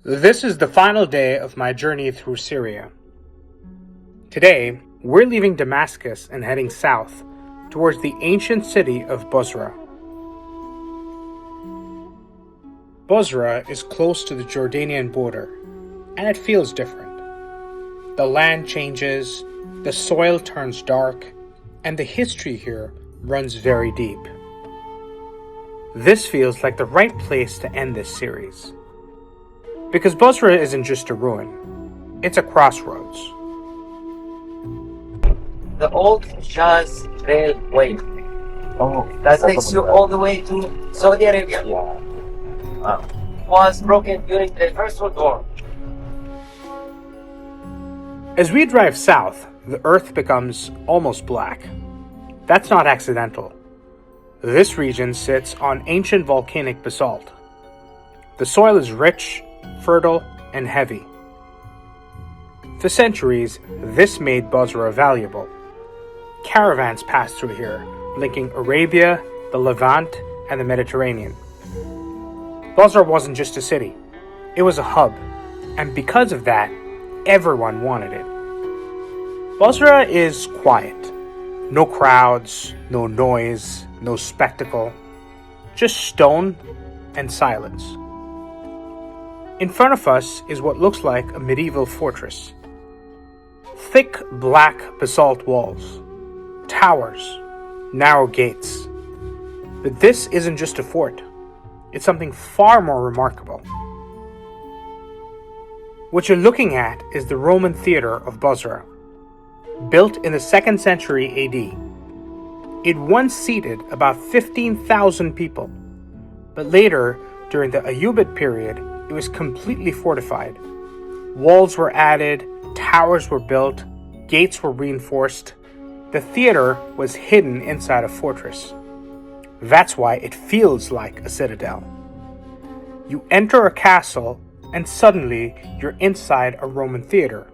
This is the final day of my journey through Syria. Today, we're leaving Damascus and heading south towards the ancient city of Bosra. Bosra is close to the Jordanian border, and it feels different. The land changes, the soil turns dark, and the history here runs very deep. This feels like the right place to end this series. Because Bosra isn't just a ruin, it's a crossroads. The old Jazz Railway. That takes you all the way to Saudi Arabia. Was broken during the First World War. As we drive south, the earth becomes almost black. That's not accidental. This region sits on ancient volcanic basalt. The soil is rich, fertile, and heavy. For centuries, this made Bosra valuable. Caravans passed through here, linking Arabia, the Levant, and the Mediterranean. Bosra wasn't just a city, it was a hub, and because of that, everyone wanted it. Bosra is quiet. No crowds, no noise, no spectacle, just stone and silence. In front of us is what looks like a medieval fortress. Thick black basalt walls, towers, narrow gates. But this isn't just a fort. It's something far more remarkable. What you're looking at is the Roman theater of Bosra. Built in the 2nd century AD. It once seated about 15,000 people, but later, during the Ayyubid period, it was completely fortified. Walls were added, towers were built, gates were reinforced. The theater was hidden inside a fortress. That's why it feels like a citadel. You enter a castle, and suddenly you're inside a Roman theater.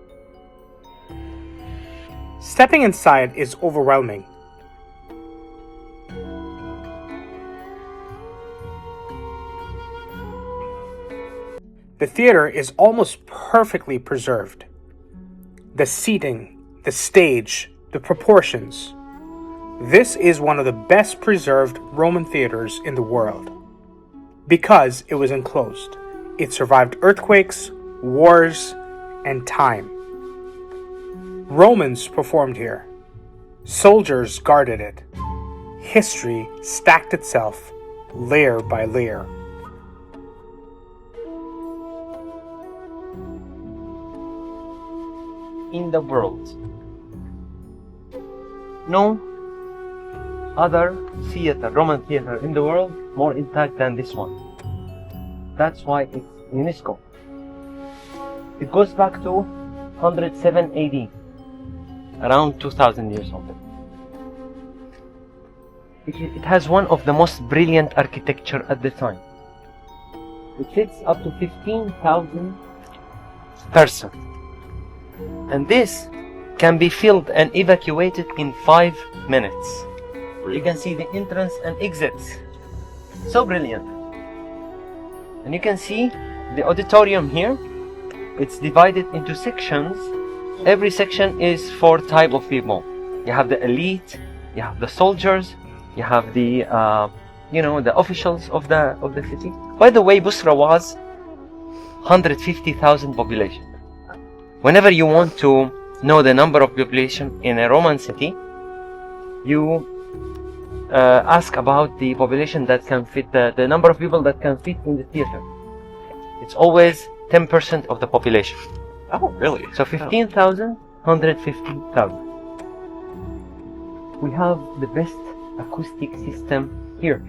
Stepping inside is overwhelming. The theater is almost perfectly preserved. The seating, the stage, the proportions. This is one of the best preserved Roman theaters in the world. Because it was enclosed, it survived earthquakes, wars, and time. Romans performed here. Soldiers guarded it. History stacked itself layer by layer. In the world, no other theater, Roman theater in the world more intact than this one. That's why it's UNESCO. It goes back to 107 AD, around 2000 years old. It has one of the most brilliant architecture at the time. It fits up to 15,000 persons. And this can be filled and evacuated in 5 minutes. You can see the entrance and exits. So brilliant. And you can see the auditorium here. It's divided into sections. Every section is 4 types of people. You have the elite, you have the soldiers, you have the the officials of the city. By the way, Bosra was 150,000 population. Whenever you want to know the number of population in a Roman city, you ask about the population that can fit, the number of people that can fit in the theater. It's always 10% of the population. Oh, really? So 15,000, 150,000. We have the best acoustic system here.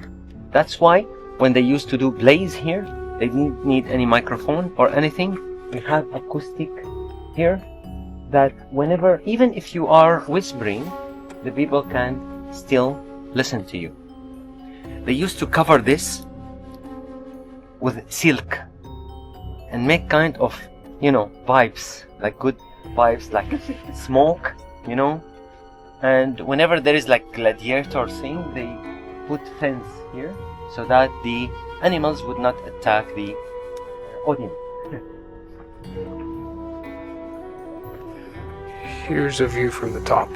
That's why when they used to do plays here, they didn't need any microphone or anything. We have acoustic here that whenever, even if you are whispering, the people can still listen to you. They used to cover this with silk and make kind of, vibes, like good vibes, like smoke, and whenever there is like gladiator thing, they put fence here so that the animals would not attack the audience. Here's a view from the top.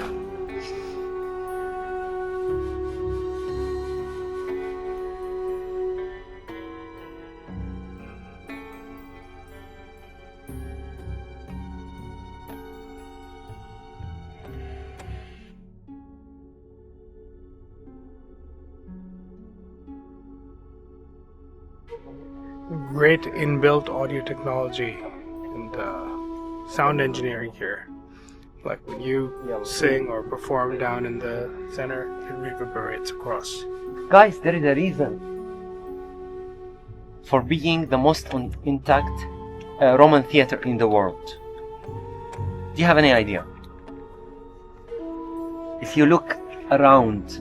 Great inbuilt audio technology and sound engineering here. Like when you sing or perform down in the center, it reverberates across. Guys, there is a reason for being the most intact Roman theater in the world. Do you have any idea? If you look around,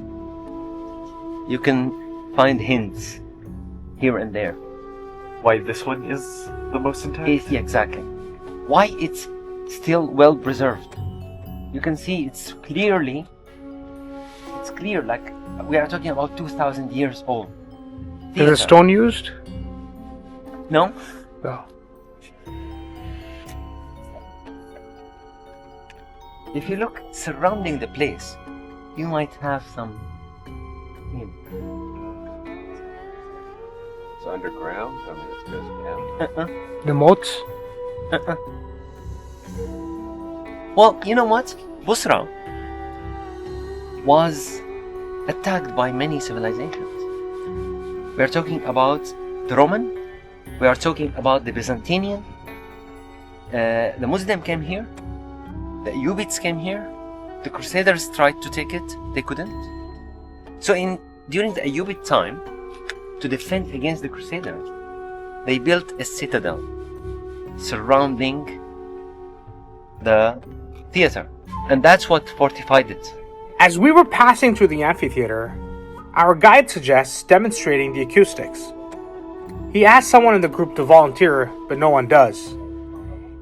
you can find hints here and there. Why this one is the most intact? Yeah, exactly. Why it's still well preserved. You can see it's clear, like we are talking about 2,000 years old. Is a stone used? No? No. If you look surrounding the place, you might have some It's underground? I mean, it's just down. The moats? Well, you know what? Bosra was attacked by many civilizations. We are talking about the Roman, we are talking about the Byzantine, the Muslim came here, the Ayyubids came here, the Crusaders tried to take it, they couldn't. So during the Ayyubid time, to defend against the Crusaders, they built a citadel surrounding the theater, and that's what fortified it. As we were passing through the amphitheater, our guide suggests demonstrating the acoustics. He asks someone in the group to volunteer, but no one does.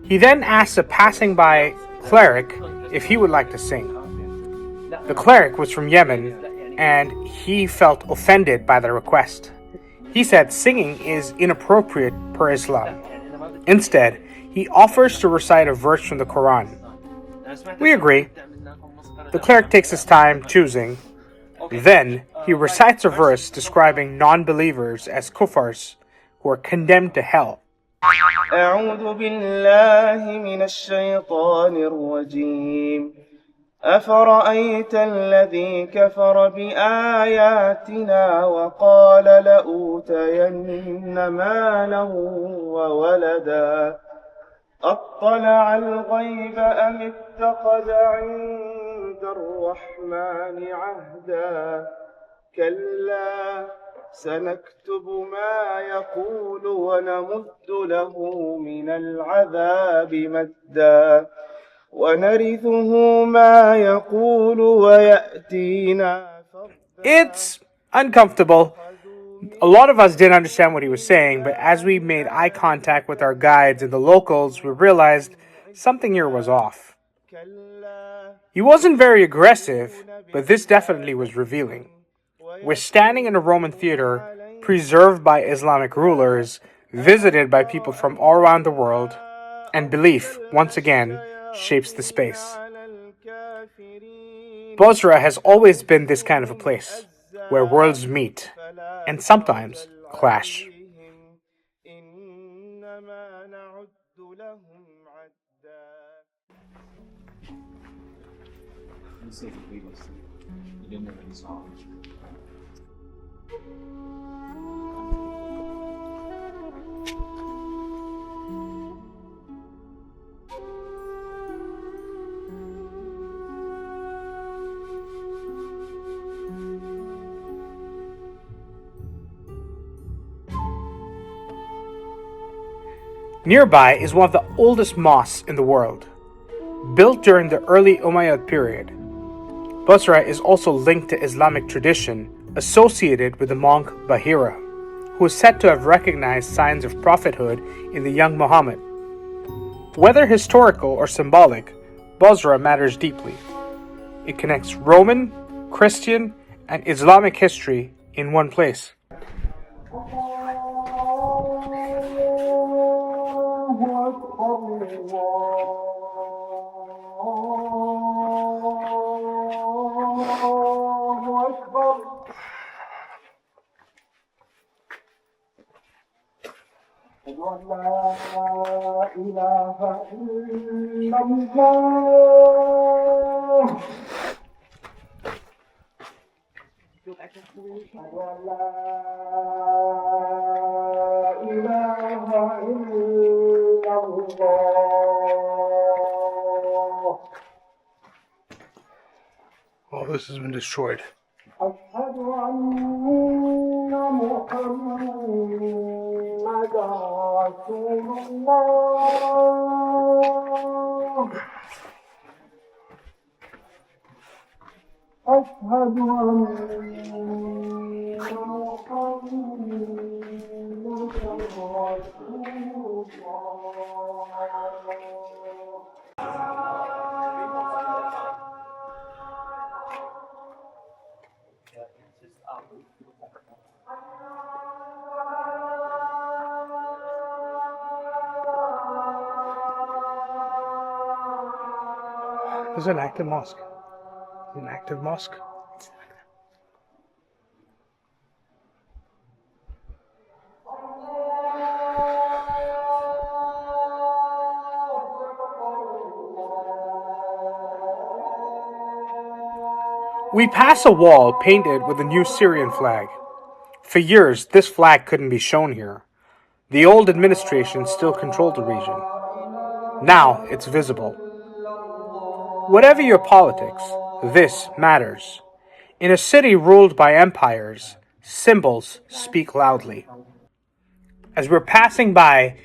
He then asks a passing by cleric if he would like to sing. The cleric was from Yemen, and he felt offended by the request. He said singing is inappropriate per Islam. Instead, he offers to recite a verse from the Quran. We agree. The cleric takes his time choosing. Then, he recites a verse describing non-believers as kuffars who are condemned to hell. أعوذ بالله من الشيطان الرجيم أفرأيت الذي كفر بآياتنا وقال لأوتين مالا وولدا أطلع الغيب أم اتخذ عند الرحمن عهدا كلا سنكتب ما يقول ونمد له من العذاب مدا ونرثه ما يقول ويأتينا It's uncomfortable. A lot of us didn't understand what he was saying, but as we made eye contact with our guides and the locals, we realized something here was off. He wasn't very aggressive, but this definitely was revealing. We're standing in a Roman theater, preserved by Islamic rulers, visited by people from all around the world, and belief, once again, shapes the space. Bosra has always been this kind of a place, where worlds meet, and sometimes clash. Nearby is one of the oldest mosques in the world, built during the early Umayyad period. Bosra is also linked to Islamic tradition associated with the monk Bahira, who is said to have recognized signs of prophethood in the young Muhammad. Whether historical or symbolic, Bosra matters deeply. It connects Roman, Christian, and Islamic history in one place. All this has been destroyed. أشهد أن محمدا رسول الله أشهد أن محمدا رسول الله. This is an active mosque. An active mosque. We pass a wall painted with a new Syrian flag. For years, this flag couldn't be shown here. The old administration still controlled the region. Now it's visible. Whatever your politics, this matters. In a city ruled by empires, symbols speak loudly. As we're passing by,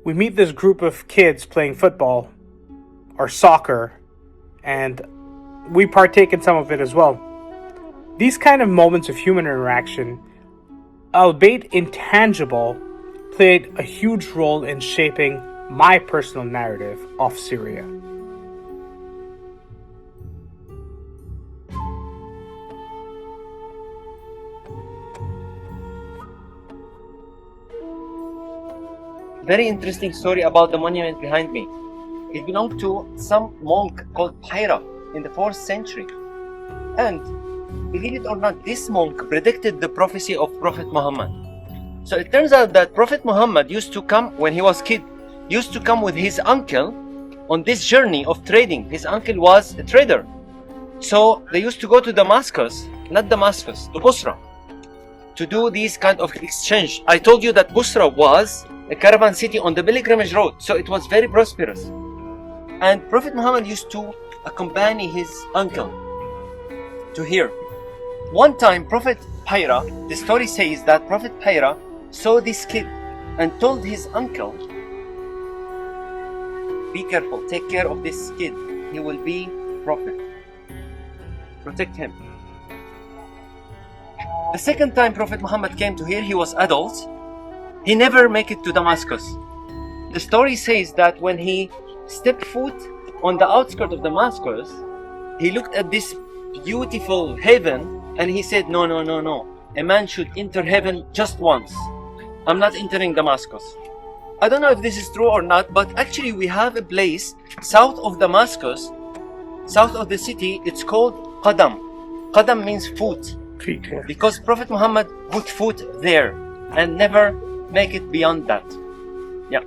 we meet this group of kids playing football or soccer, and we partake in some of it as well. These kind of moments of human interaction, albeit intangible, played a huge role in shaping my personal narrative of Syria. Very interesting story about the monument behind me. It belonged to some monk called Bahira in the 4th century. And believe it or not, this monk predicted the prophecy of Prophet Muhammad. So it turns out that Prophet Muhammad used to come, when he was a kid, used to come with his uncle on this journey of trading. His uncle was a trader. So they used to go to Damascus, not Damascus, to Bosra, to do these kind of exchange. I told you that Bosra was a caravan city on the pilgrimage road, so it was very prosperous. And Prophet Muhammad used to accompany his uncle to here. One time, Prophet Bahira, the story says that Prophet Bahira saw this kid and told his uncle, be careful, take care of this kid, he will be prophet. Protect him. The second time Prophet Muhammad came to here, he was adult. He never make it to Damascus. The story says that when he stepped foot on the outskirts of Damascus, he looked at this beautiful heaven and he said, no, no, no, no. A man should enter heaven just once. I'm not entering Damascus. I don't know if this is true or not, but actually we have a place south of Damascus, south of the city. It's called Qadam. Qadam means foot. Feet, yeah. Because Prophet Muhammad put foot there and never make it beyond that. Yeah.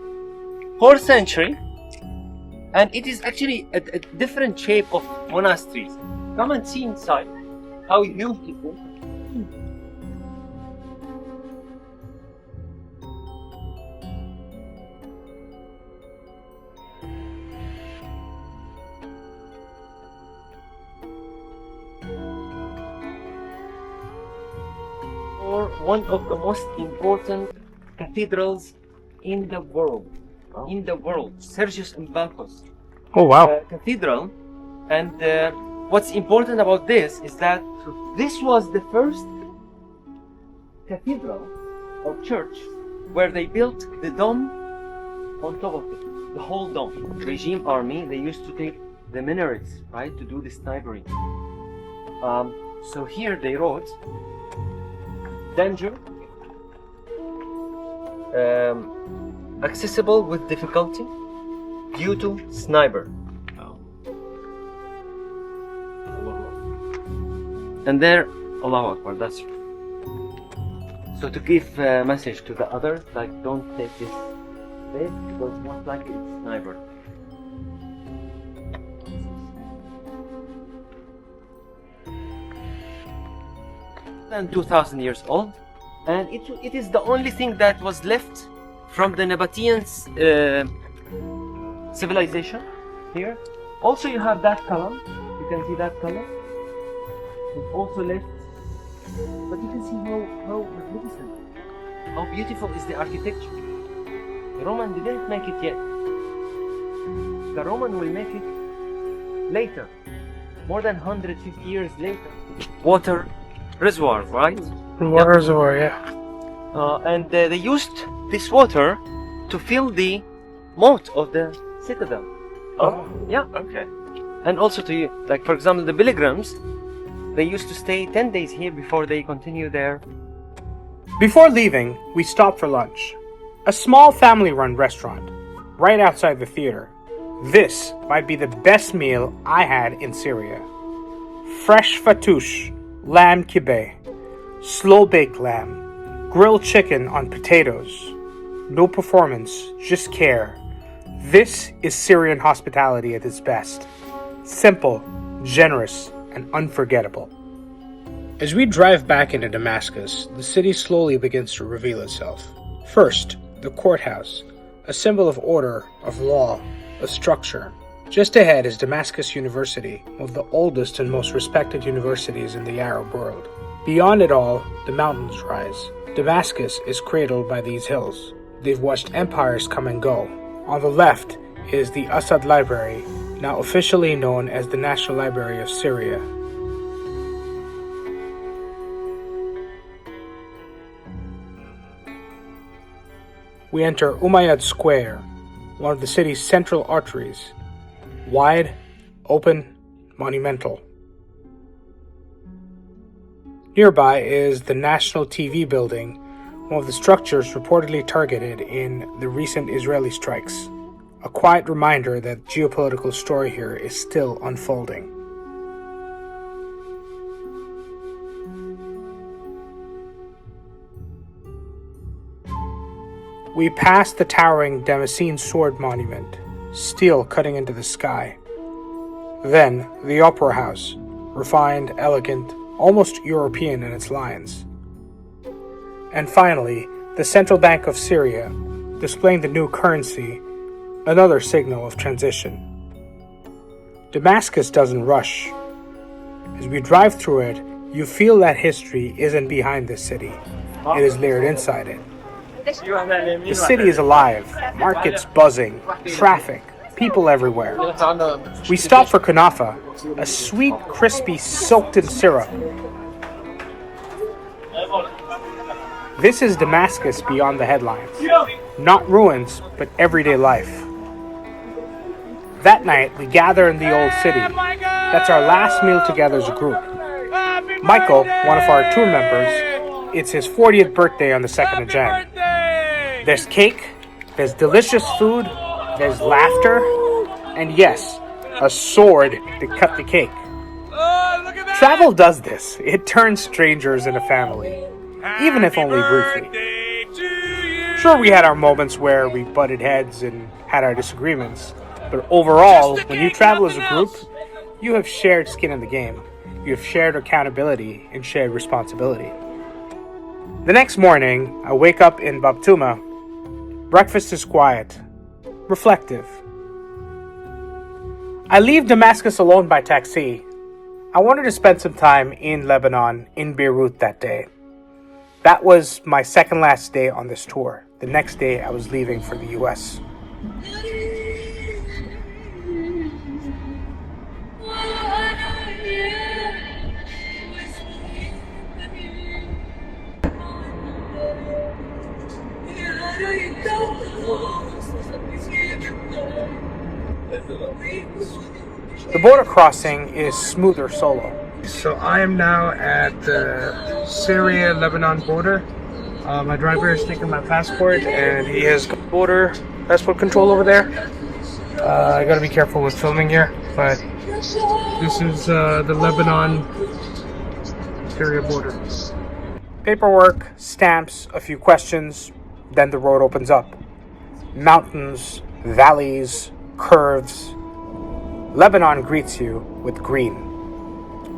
4th century, and it is actually a different shape of monasteries. Come and see inside how huge it is. Or one of the most important cathedrals in the world. In the world, Sergius and Bacchus. Oh, wow. Cathedral. And what's important about this is that this was the first cathedral or church where they built the dome on top of it, the whole dome. Regime army, they used to take the minarets, right, to do the snipering. So here they wrote, danger, accessible with difficulty due to sniper. And there, Allahu Akbar, that's right. So to give a message to the others, like don't take this this because most likely it's sniper. Than 2,000 years old, and it is the only thing that was left from the Nabateans' civilization here. Also, you have that column. You can see that column. It's also left, but you can see how magnificent, how beautiful is the architecture. The Roman didn't make it yet. The Roman will make it later, more than 150 years later. Water reservoir, right? Reservoir, yeah. And they used this water to fill the moat of the citadel. Oh, Yeah. okay. And also to, like, for example, the pilgrims, they used to stay 10 days here before they continue their... Before leaving, we stopped for lunch. A small family-run restaurant, right outside the theater. This might be the best meal I had in Syria. Fresh fattoush, lamb kibbeh, slow-baked lamb, grilled chicken on potatoes. No performance, just care. This is Syrian hospitality at its best. Simple, generous, and unforgettable. As we drive back into Damascus, the city slowly begins to reveal itself. First, the courthouse, a symbol of order, of law, of structure. Just ahead is Damascus University, one of the oldest and most respected universities in the Arab world. Beyond it all, the mountains rise. Damascus is cradled by these hills. They've watched empires come and go. On the left is the Assad Library, now officially known as the National Library of Syria. We enter Umayyad Square, one of the city's central arteries. Wide, open, monumental. Nearby is the National TV building, one of the structures reportedly targeted in the recent Israeli strikes. A quiet reminder that the geopolitical story here is still unfolding. We pass the towering Damascene sword monument, steel cutting into the sky. Then, the Opera House, refined, elegant, almost European in its lines. And finally, the Central Bank of Syria, displaying the new currency, another signal of transition. Damascus doesn't rush. As we drive through it, you feel that history isn't behind this city. It is layered inside it. The city is alive, markets buzzing, traffic, people everywhere. We stop for kunafa, a sweet, crispy, soaked in syrup. This is Damascus beyond the headlines. Not ruins, but everyday life. That night, we gather in the old city. That's our last meal together as a group. Michael, one of our tour members, it's his 40th birthday on the 2nd of Jan. There's cake, there's delicious food, there's laughter, and yes, a sword to cut the cake. Travel does this. It turns strangers into family, even if only briefly. Sure, we had our moments where we butted heads and had our disagreements, but overall, when you travel as a group, you have shared skin in the game. You have shared accountability and shared responsibility. The next morning, I wake up in Babtuma. Breakfast is quiet, reflective. I leave Damascus alone by taxi. I wanted to spend some time in Lebanon, in Beirut that day. That was my second last day on this tour. The next day I was leaving for the US. The border crossing is smoother solo. So I am now at the Syria-Lebanon border. My driver is taking my passport and he has border passport control over there. I gotta be careful with filming here, but this is the Lebanon-Syria border. Paperwork, stamps, a few questions, then the road opens up. Mountains, valleys, curves. Lebanon greets you with green.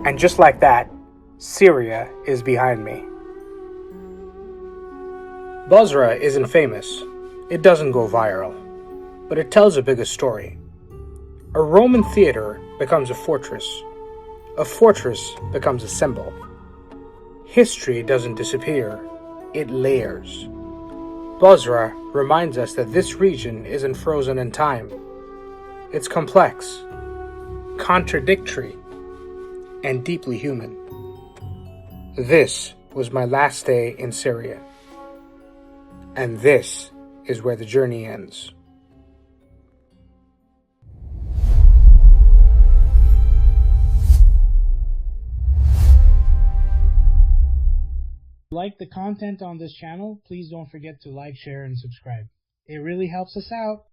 And just like that, Syria is behind me. Bosra isn't famous. It doesn't go viral. But it tells a bigger story. A Roman theater becomes a fortress. A fortress becomes a symbol. History doesn't disappear, it layers. Bosra reminds us that this region isn't frozen in time. It's complex, contradictory, and deeply human. This was my last day in Syria. And this is where the journey ends. Like the content on this channel, please don't forget to like, share, and subscribe. It really helps us out.